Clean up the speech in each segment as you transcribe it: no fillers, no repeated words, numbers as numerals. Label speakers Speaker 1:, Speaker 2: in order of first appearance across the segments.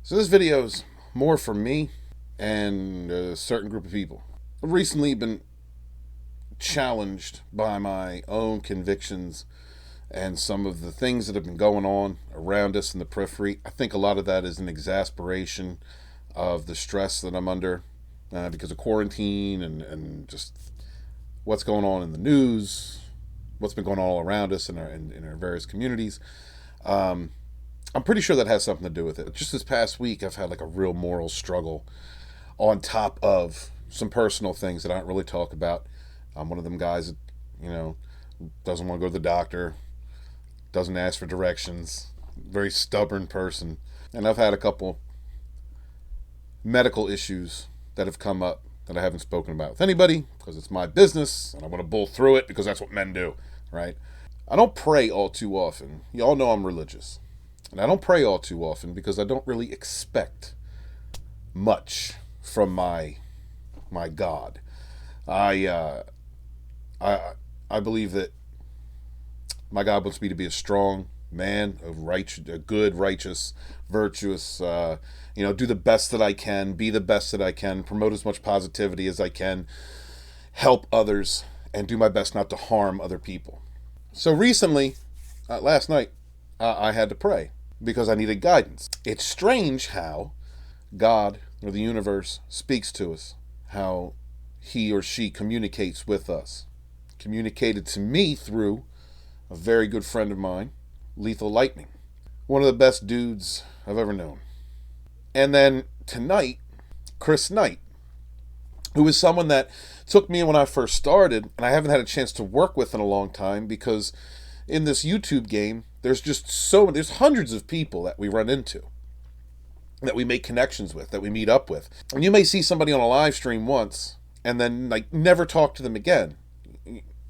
Speaker 1: So this video is more for me and a certain group of people. I've recently been challenged by my own convictions and some of the things that have been going on around us in the periphery. I think a lot of that is an exasperation of the stress that I'm under because of quarantine and just what's going on in the news, what's been going on all around us in our various communities. I'm pretty sure that has something to do with it. Just this past week, I've had like a real moral struggle on top of some personal things that I don't really talk about. I'm one of them guys that, doesn't want to go to the doctor, doesn't ask for directions, very stubborn person. And I've had a couple medical issues that have come up that I haven't spoken about with anybody because it's my business and I want to bull through it because that's what men do, right? I don't pray all too often. Y'all know I'm religious. And I don't pray all too often because I don't really expect much from my God. I believe that my God wants me to be a strong man, a good, righteous, virtuous, do the best that I can, be the best that I can, promote as much positivity as I can, help others, and do my best not to harm other people. So recently, last night, I had to pray because I needed guidance. It's strange how God or the universe speaks to us, how he or she communicates with us. Communicated to me through a very good friend of mine, Lethal Lightning. One of the best dudes I've ever known. And then tonight, Chris Knight, who is someone that took me in when I first started, and I haven't had a chance to work with in a long time because in this YouTube game, there's hundreds of people that we run into, that we make connections with, that we meet up with. And you may see somebody on a live stream once and then never talk to them again.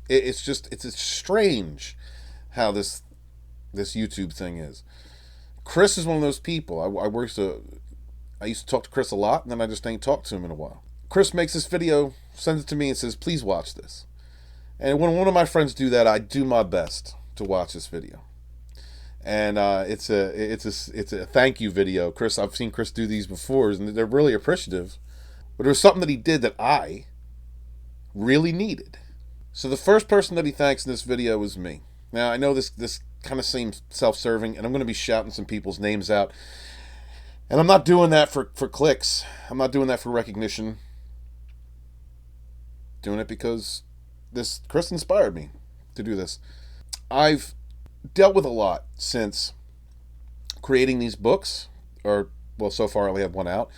Speaker 1: It's strange how this YouTube thing is. Chris is one of those people. I used to talk to Chris a lot, and then I just ain't talked to him in a while. Chris makes this video, sends it to me, and says, "Please watch this." And when one of my friends do that, I do my best to watch this video. And it's a thank you video. Chris, I've seen Chris do these before, and they're really appreciative. But there was something that he did that I really needed. So the first person that he thanks in this video was me. Now, I know this kind of seems self-serving, and I'm going to be shouting some people's names out. And I'm not doing that for clicks. I'm not doing that for recognition. Doing it because Chris inspired me to do this. I've dealt with a lot since creating these books, so far I only have one out.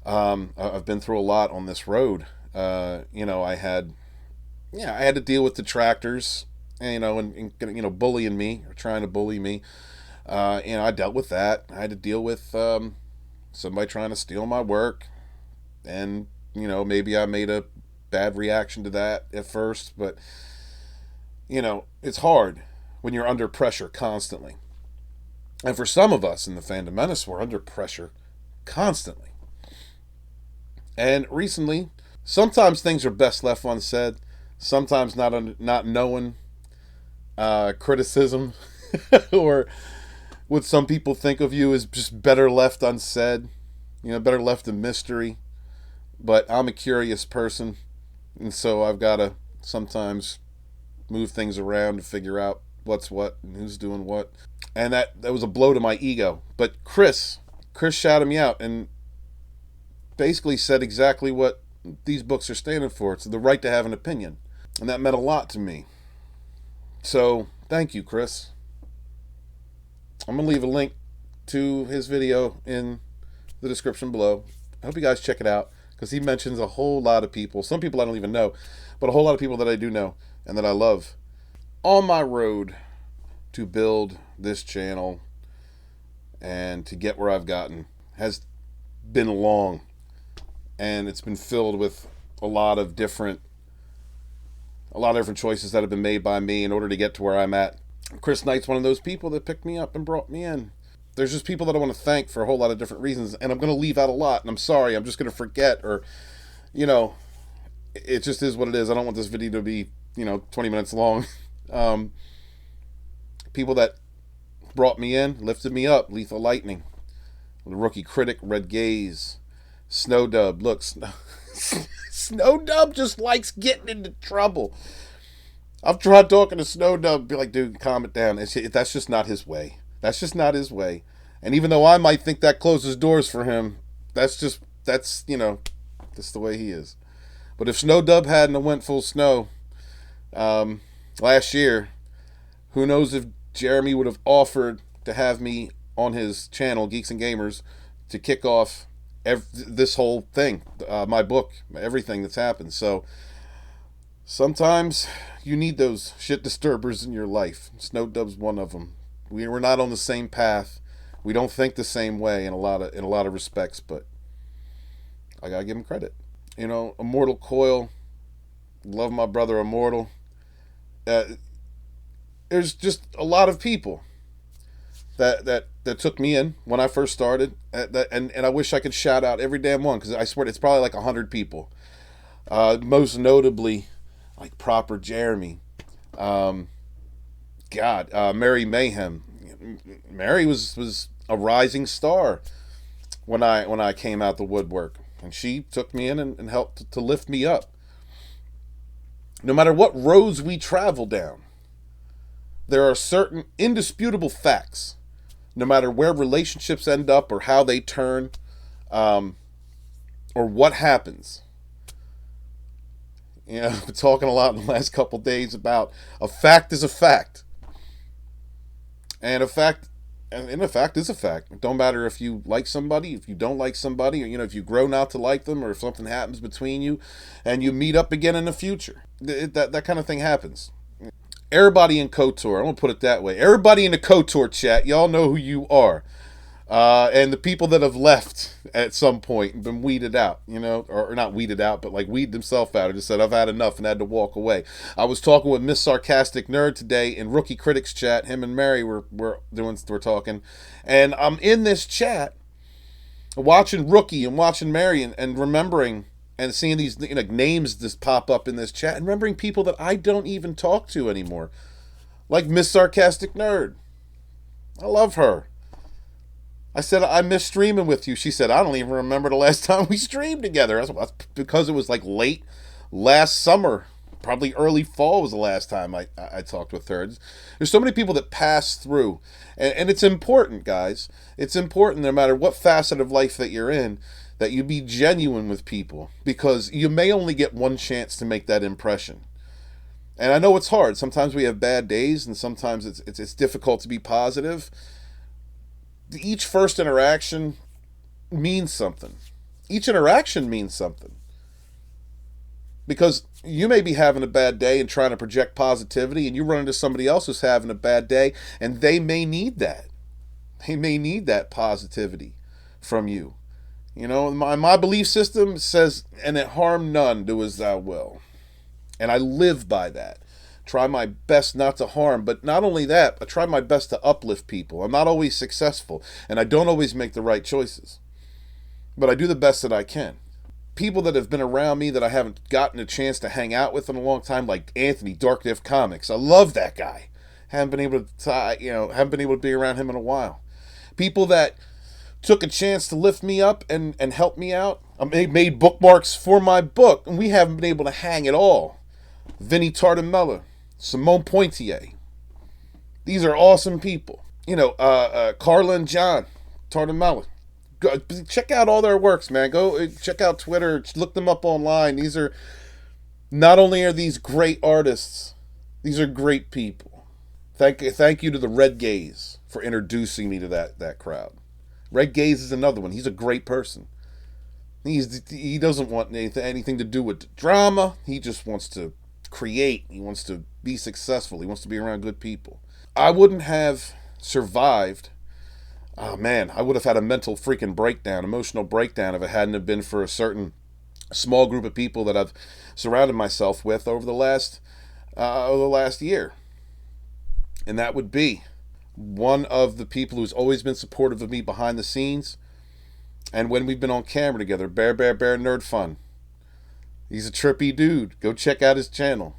Speaker 1: I've been through a lot on this road. I had to deal with detractors, and bullying me or trying to bully me. I dealt with that. I had to deal with somebody trying to steal my work, and maybe I made a bad reaction to that at first, but it's hard when you're under pressure constantly. And for some of us in the Fandom Menace, we're under pressure constantly. And recently, sometimes things are best left unsaid. Sometimes not knowing criticism or what some people think of you is just better left unsaid. Better left in mystery. But I'm a curious person, and so I've got to sometimes move things around to figure out what's what and who's doing what. And that was a blow to my ego. But Chris shouted me out and basically said exactly what these books are standing for. It's the right to have an opinion. And that meant a lot to me. So, thank you, Chris. I'm going to leave a link to his video in the description below. I hope you guys check it out because he mentions a whole lot of people. Some people I don't even know, but a whole lot of people that I do know and that I love. On my road to build this channel and to get where I've gotten has been long, and it's been filled with a lot of different choices that have been made by me in order to get to where I'm at. Chris Knight's one of those people that picked me up and brought me in. There's just people that I want to thank for a whole lot of different reasons, and I'm going to leave out a lot, and I'm sorry, I'm just going to forget, or it just is what it is. I don't want this video to be 20 minutes long. People that brought me in, lifted me up. Lethal Lightning, The Rookie Critic, Red Gaze, Snow Dub. Look, Snow Dub just likes getting into trouble. I've tried talking to Snow Dub, be like, dude, calm it down. That's just not his way. That's just not his way. And even though I might think that closes doors for him, that's the way he is. But if Snow Dub hadn't went full snow last year, who knows if Jeremy would have offered to have me on his channel, Geeks and Gamers, to kick off this whole thing, my book, everything that's happened. So sometimes you need those shit disturbers in your life. Snow Dub's one of them. We're not on the same path. We don't think the same way in a lot of respects, but I gotta give him credit. Immortal Coil, love my brother Immortal. There's just a lot of people that took me in when I first started, and I wish I could shout out every damn one, because I swear it's probably like 100 people. Most notably, like Proper Jeremy, Mary Mayhem. Mary was a rising star when I came out the woodwork, and she took me in and helped to lift me up. No matter what roads we travel down, there are certain indisputable facts. No matter where relationships end up or how they turn, or what happens. I've been talking a lot in the last couple days about a fact is a fact. And a fact is a fact. It don't matter if you like somebody, if you don't like somebody, or if you grow not to like them, or if something happens between you and you meet up again in the future. That kind of thing happens. Everybody in KOTOR, I'm going to put it that way. Everybody in the KOTOR chat, y'all know who you are. And the people that have left at some point and been weeded out, or not weeded out, but like weed themselves out, or just said, I've had enough and had to walk away. I was talking with Miss Sarcastic Nerd today in Rookie Critics chat. Him and Mary were talking. And I'm in this chat watching Rookie and watching Mary and remembering and seeing these names just pop up in this chat, and remembering people that I don't even talk to anymore. Like Miss Sarcastic Nerd. I love her. I said, I miss streaming with you. She said, I don't even remember the last time we streamed together. That's because it was like late last summer. Probably early fall was the last time I talked with her. There's so many people that pass through. And it's important, guys. It's important, no matter what facet of life that you're in, that you be genuine with people, because you may only get one chance to make that impression. And I know it's hard. Sometimes we have bad days, and sometimes it's difficult to be positive. Each first interaction means something. Each interaction means something. Because you may be having a bad day and trying to project positivity, and you run into somebody else who's having a bad day, and they may need that. They may need that positivity from you. My belief system says, and it harm none, do as thou will. And I live by that. Try my best not to harm, but not only that, I try my best to uplift people. I'm not always successful, and I don't always make the right choices. But I do the best that I can. People that have been around me that I haven't gotten a chance to hang out with in a long time, like Anthony, Dark Diff Comics. I love that guy. Haven't been able to be around him in a while. People that took a chance to lift me up and help me out. I made bookmarks for my book, and we haven't been able to hang at all. Vinny Tartamella, Simone Poitier. These are awesome people. Carla and John Tartamella. Go, check out all their works, man. Go check out Twitter. Look them up online. Not only are these great artists, these are great people. Thank you to the Red Gaze for introducing me to that crowd. Red Gaze is another one. He's a great person. He doesn't want anything to do with drama. He just wants to create. He wants to be successful. He wants to be around good people. I wouldn't have survived. Oh man, I would have had a mental freaking breakdown, emotional breakdown, if it hadn't have been for a certain small group of people that I've surrounded myself with over the last year. And that would be one of the people who's always been supportive of me behind the scenes, and when we've been on camera together, Bear Nerd Fun. He's a trippy dude. Go check out his channel.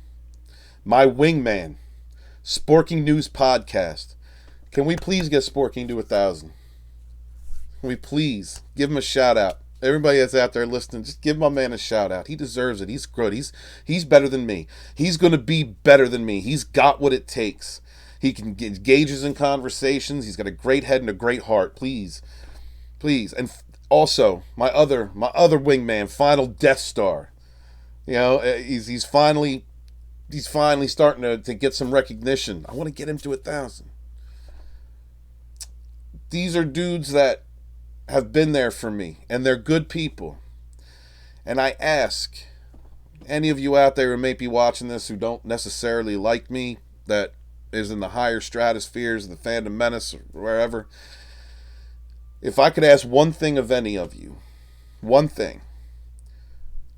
Speaker 1: My wingman, Sporking News Podcast. Can we please get Sporking to 1,000? we please give him a shout out. Everybody that's out there listening, just give my man a shout out. He deserves it. He's good. He's better than me. He's going to be better than me. He's got what it takes. He can get gauges in conversations. He's got a great head and a great heart. Please, please, and also my other wingman, final DeathStar. You know, he's finally starting to get some recognition. I want to get him to 1,000. These are dudes that have been there for me, and they're good people. And I ask any of you out there who may be watching this who don't necessarily like me, that is in the higher stratospheres of the Fandom Menace or wherever, if I could ask one thing of any of you, one thing,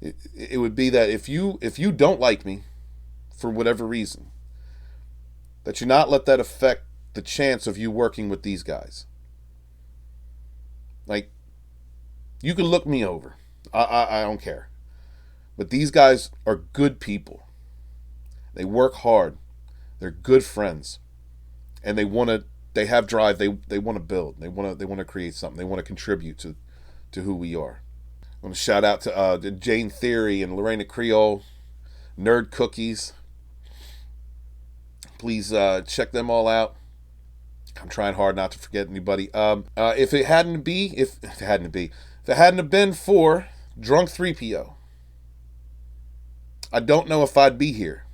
Speaker 1: it would be that if you don't like me for whatever reason, that you not let that affect the chance of you working with these guys. Like, you can look me over. I don't care. But these guys are good people. They work hard. They're good friends. And they have drive. They want to build. They want to create something. They want to contribute to who we are. I want to shout out to Jane Theory and Lorena Creole, Nerd Cookies. Please check them all out. I'm trying hard not to forget anybody. If it hadn't have been for Drunk 3PO, I don't know if I'd be here.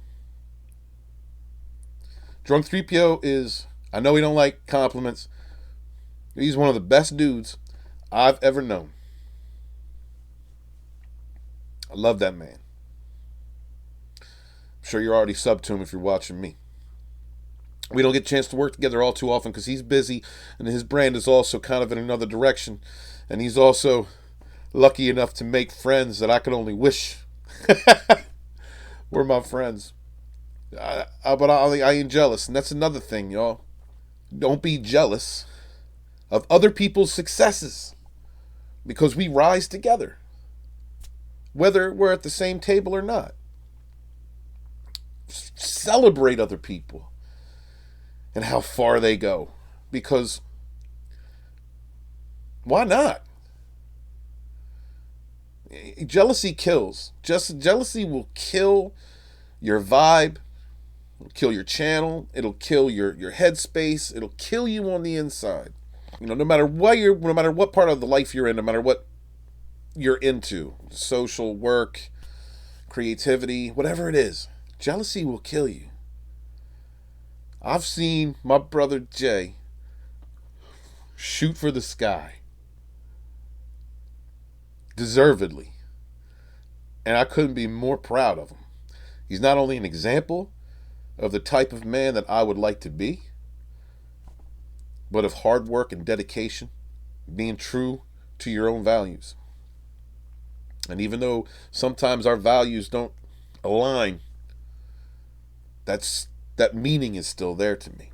Speaker 1: Drunk 3PO is, I know he don't like compliments. He's one of the best dudes I've ever known. I love that man. I'm sure you're already subbed to him if you're watching me. We don't get a chance to work together all too often because he's busy and his brand is also kind of in another direction. And he's also lucky enough to make friends that I could only wish were my friends. But I ain't jealous. And that's another thing, y'all. Don't be jealous of other people's successes because we rise together, whether we're at the same table or not. Celebrate other people and how far they go, because why not? Jealousy kills. Jealousy will kill your vibe, it'll kill your channel, it'll kill your headspace, it'll kill you on the inside. You know, no matter what part of the life you're in, no matter what you're into, social, work, creativity, whatever it is, jealousy will kill you. I've seen my brother Jay shoot for the sky, deservedly, and I couldn't be more proud of him. He's not only an example of the type of man that I would like to be, but of hard work and dedication, being true to your own values. And even though sometimes our values don't align, that meaning is still there to me.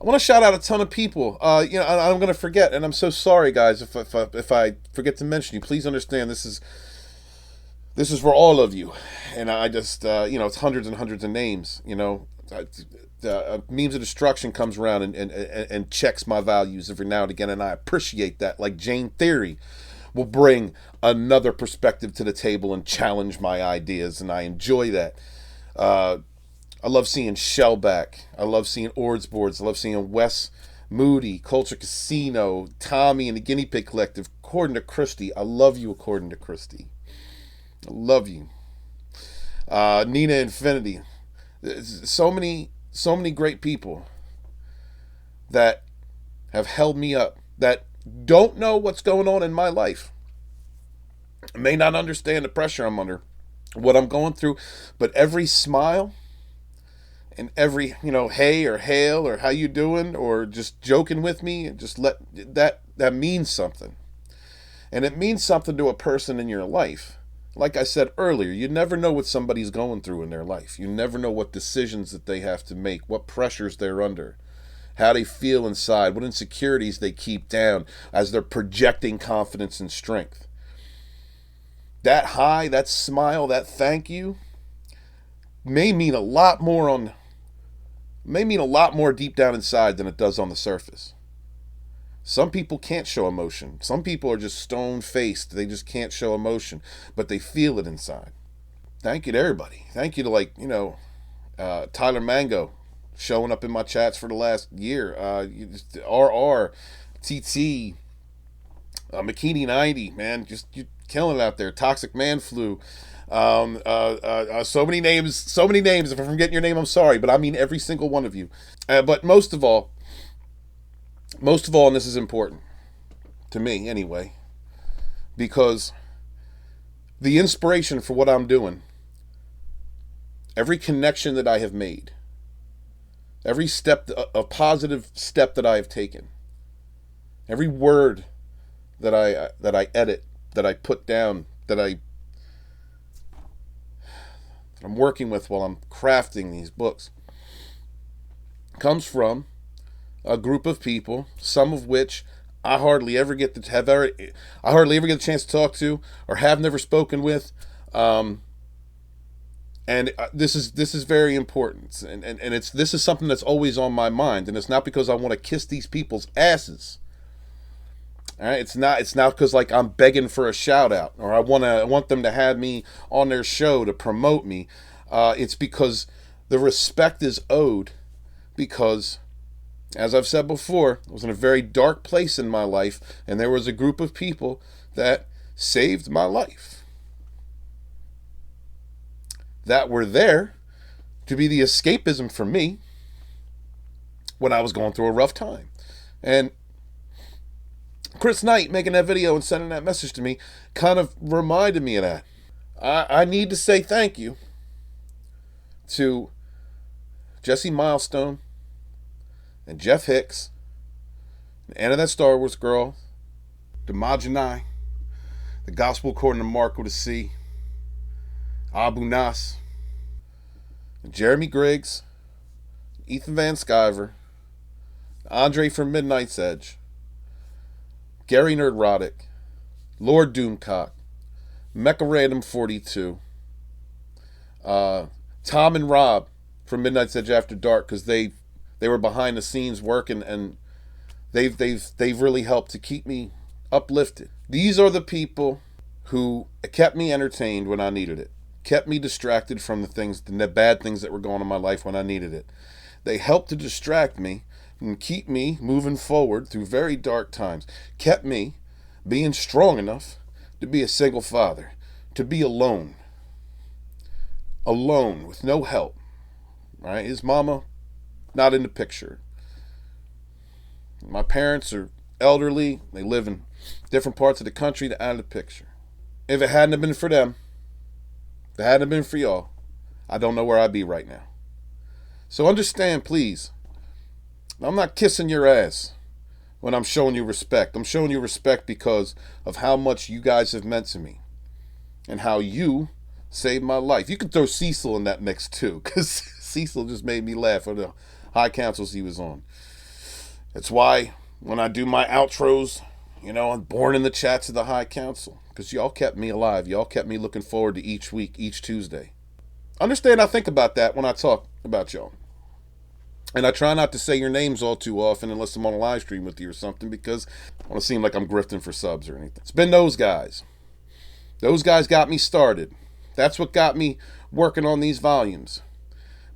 Speaker 1: I want to shout out a ton of people. I'm going to forget, and I'm so sorry, guys, if I forget to mention you. Please understand, this is for all of you, and I just it's hundreds and hundreds of names. Memes of Destruction comes around and checks my values every now and again, and I appreciate that. Like Jane Theory will bring another perspective to the table and challenge my ideas, and I enjoy that. I love seeing Shellback. I love seeing Ordsboards. I love seeing Wes Moody, Culture Casino, Tommy and the Guinea Pig Collective, According to Christy. I love you, According to Christy. I love you. Nina Infinity. So many great people that have held me up, that don't know what's going on in my life, may not understand the pressure I'm under, what I'm going through, but every smile and every, hey or hail or how you doing or just joking with me, and just let that means something. And it means something to a person in your life. Like I said earlier, you never know what somebody's going through in their life. You never know what decisions that they have to make, what pressures they're under, how they feel inside, what insecurities they keep down as they're projecting confidence and strength. That high, that smile, that thank you may mean a lot more deep down inside than it does on the surface. Some people can't show emotion. Some people are just stone-faced. They just can't show emotion, but they feel it inside. Thank you to everybody. Thank you to, like, Tyler Mango showing up in my chats for the last year. RR, TT, Bikini 90, man, just you killing it out there. Toxic Man Flu. So many names, so many names. If I'm forgetting your name, I'm sorry, but I mean every single one of you. But most of all, and this is important to me anyway, because the inspiration for what I'm doing, every connection that I have made, every step, a positive step that I have taken, every word that I edit, that I put down, that I'm working with while I'm crafting these books, comes from a group of people, some of which I hardly ever get to I hardly ever get a chance to talk to, or have never spoken with. And this is very important, and this is something that's always on my mind, and it's not because I want to kiss these people's asses. All right, it's not because, like, I'm begging for a shout out, or I want them to have me on their show to promote me. It's because the respect is owed, because, as I've said before, I was in a very dark place in my life, and there was a group of people that saved my life, that were there to be the escapism for me when I was going through a rough time. And Chris Knight making that video and sending that message to me kind of reminded me of that. I need to say thank you to Jesse Milestone and Jeff Hicks, and Anna That Star Wars Girl, Demajani, The Gospel According to Mark with a C, Abu Nas, Jeremy Griggs, Ethan Van Sciver, Andre from Midnight's Edge, Gary Nerdrotic, Lord Doomcock, Mecha Random 42, Tom and Rob from Midnight's Edge After Dark, because they were behind the scenes working, and they've really helped to keep me uplifted. These are the people who kept me entertained when I needed it, kept me distracted from the bad things that were going on in my life when I needed it. They helped to distract me and keep me moving forward through very dark times, kept me being strong enough to be a single father, to be alone with no help. Right? His mama, not in the picture. My parents are elderly. They live in different parts of the country. They're out of the picture. If it hadn't been for them, if it hadn't been for y'all, I don't know where I'd be right now. So understand, please, I'm not kissing your ass when I'm showing you respect. I'm showing you respect because of how much you guys have meant to me and how you saved my life. You could throw Cecil in that mix too, because Cecil just made me laugh at the high councils he was on. That's why when I do my outros, I'm born in the chats of the high council, because y'all kept me alive. Y'all kept me looking forward to each week, each Tuesday. Understand, I think about that when I talk about y'all. And I try not to say your names all too often unless I'm on a live stream with you or something, because I want to seem like I'm grifting for subs or anything. It's been those guys. Those guys got me started. That's what got me working on these volumes.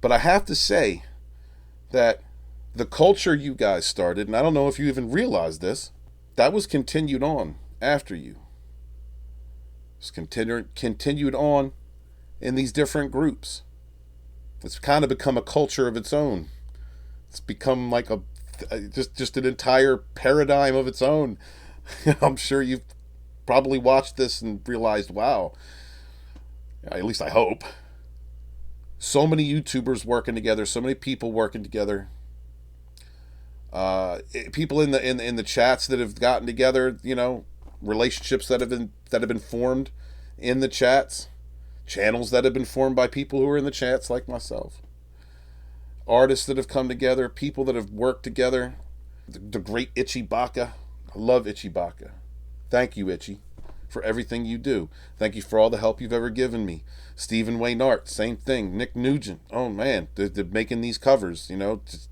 Speaker 1: But I have to say that the culture you guys started, and I don't know if you even realized this, that was continued on after you. It's continued on in these different groups. It's kind of become a culture of its own. It's become like just an entire paradigm of its own. I'm sure you've probably watched this and realized, wow, at least I hope, so many YouTubers working together, so many people working together, people in the chats that have gotten together, relationships that have been formed in the chats, channels that have been formed by people who are in the chats like myself, artists that have come together, people that have worked together. The great Itchy Baka. I love Itchy Baka. Thank you, Itchy, for everything you do. Thank you for all the help you've ever given me. Stephen Waynart, same thing. Nick Nugent, oh man, they're making these covers, just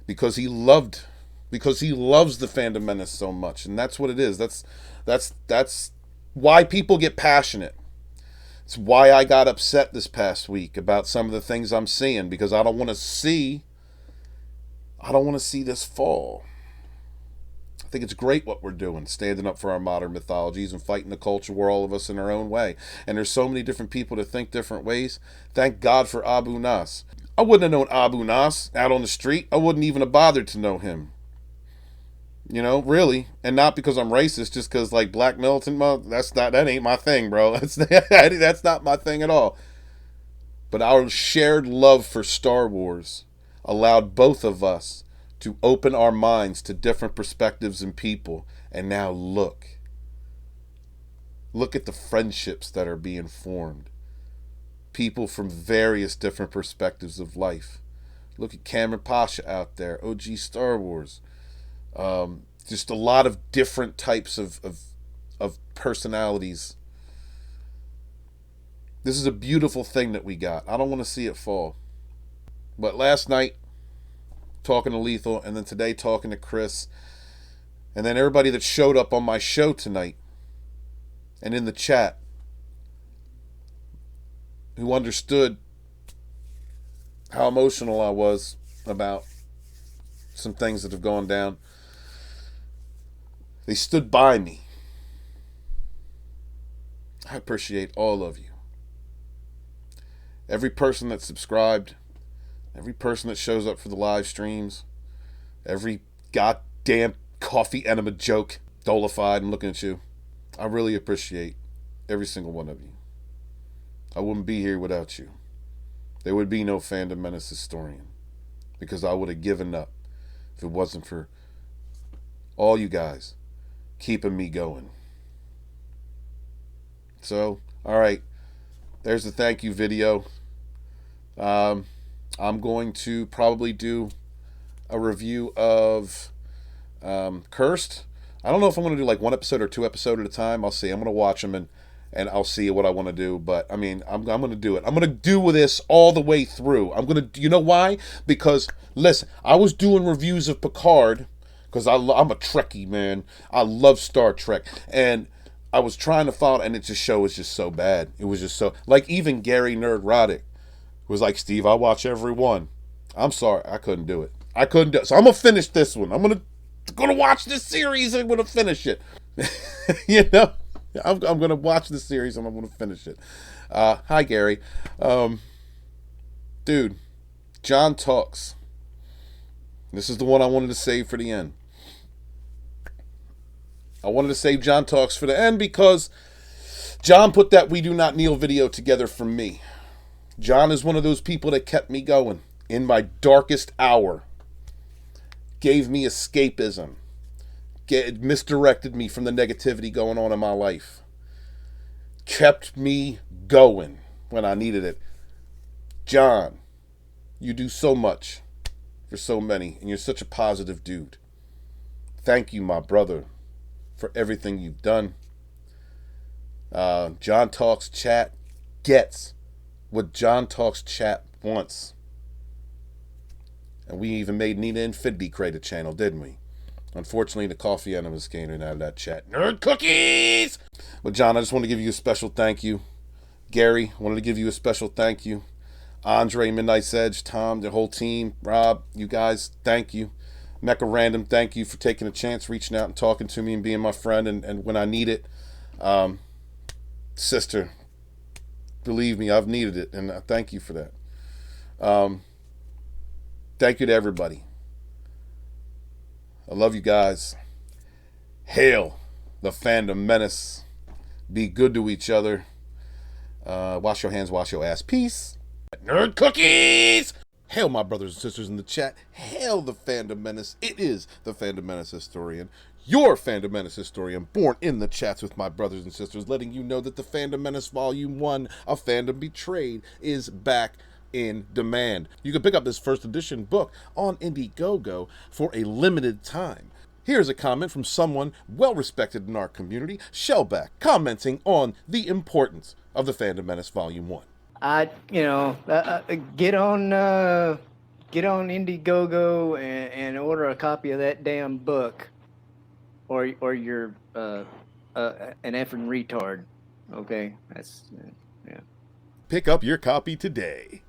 Speaker 1: because he loved because he loves the Fandom Menace so much, and that's what it is. That's why people get passionate. It's why I got upset this past week about some of the things I'm seeing, because I don't want to see this fall. I think it's great what we're doing, standing up for our modern mythologies and fighting the culture war, all of us in our own way. And there's so many different people that think different ways. Thank God for Abu Nas. I wouldn't have known Abu Nas out on the street. I wouldn't even have bothered to know him. You know, really. And not because I'm racist, just because, like, black militant, that ain't my thing, bro. That's not my thing at all. But our shared love for Star Wars allowed both of us to open our minds to different perspectives and people. And now look at the friendships that are being formed. People from various different perspectives of life. Look at Cameron Pasha out there, OG Star Wars. Just a lot of different types of personalities. This is a beautiful thing that we got. I don't want to see it fall. But last night, talking to Lethal, and then today talking to Chris, and then everybody that showed up on my show tonight and in the chat who understood how emotional I was about some things that have gone down. They stood by me. I appreciate all of you. Every person that subscribed, every person that shows up for the live streams, every goddamn coffee enema joke, dolified, I'm looking at you. I really appreciate every single one of you. I wouldn't be here without you. There would be no Fandom Menace historian, because I would have given up if it wasn't for all you guys keeping me going. So, all right, there's the thank you video. I'm going to probably do a review of Cursed. I don't know if I'm going to do like one episode or two episodes at a time. I'll see. I'm going to watch them and I'll see what I want to do. But I mean, I'm going to do it. I'm going to do this all the way through. You know why? Because listen, I was doing reviews of Picard because I'm a Trekkie, man. I love Star Trek, and I was trying to follow, and the show was just so bad. It was just so, like, even Gary Nerd Roddick was like, Steve, I watch every one. I'm sorry, I couldn't do it. So I'm gonna finish this one. I'm gonna watch this series and I'm gonna finish it. You know, I'm gonna watch this series and I'm gonna finish it. Hi Gary, dude. John Talks. This is the one I wanted to save for the end. I wanted to save John Talks for the end because John put that We Do Not Kneel video together for me. John is one of those people that kept me going in my darkest hour. Gave me escapism. Misdirected me from the negativity going on in my life. Kept me going when I needed it. John, you do so much for so many, and you're such a positive dude. Thank you, my brother, for everything you've done. John Talks Chat gets what John Talks Chat wants. And we even made Nina and Fidby create a channel, didn't we? Unfortunately, the coffee enemas came in out of that chat. Nerd cookies! But John, I just want to give you a special thank you. Gary, I wanted to give you a special thank you. Andre, Midnight's Edge, Tom, the whole team, Rob, you guys, thank you. Mecha Random, thank you for taking a chance, reaching out and talking to me and being my friend and when I need it. Sister, believe me, I've needed it, and I thank you for that. Thank you to everybody. I love you guys. Hail the Fandom Menace. Be good to each other. Wash your hands, wash your ass. Peace. Nerd cookies! Hail my brothers and sisters in the chat. Hail the Fandom Menace. It is the Fandom Menace historian. Your Fandom Menace historian, born in the chats with my brothers and sisters, letting you know that the Fandom Menace Volume 1, A Fandom Betrayed, is back in demand. You can pick up this first edition book on Indiegogo for a limited time. Here's a comment from someone well respected in our community, Shellback, commenting on the importance of the Fandom Menace Volume 1.
Speaker 2: Get on get on Indiegogo and order a copy of that damn book, or you're an effing retard. Okay, that's yeah.
Speaker 1: Pick up your copy today.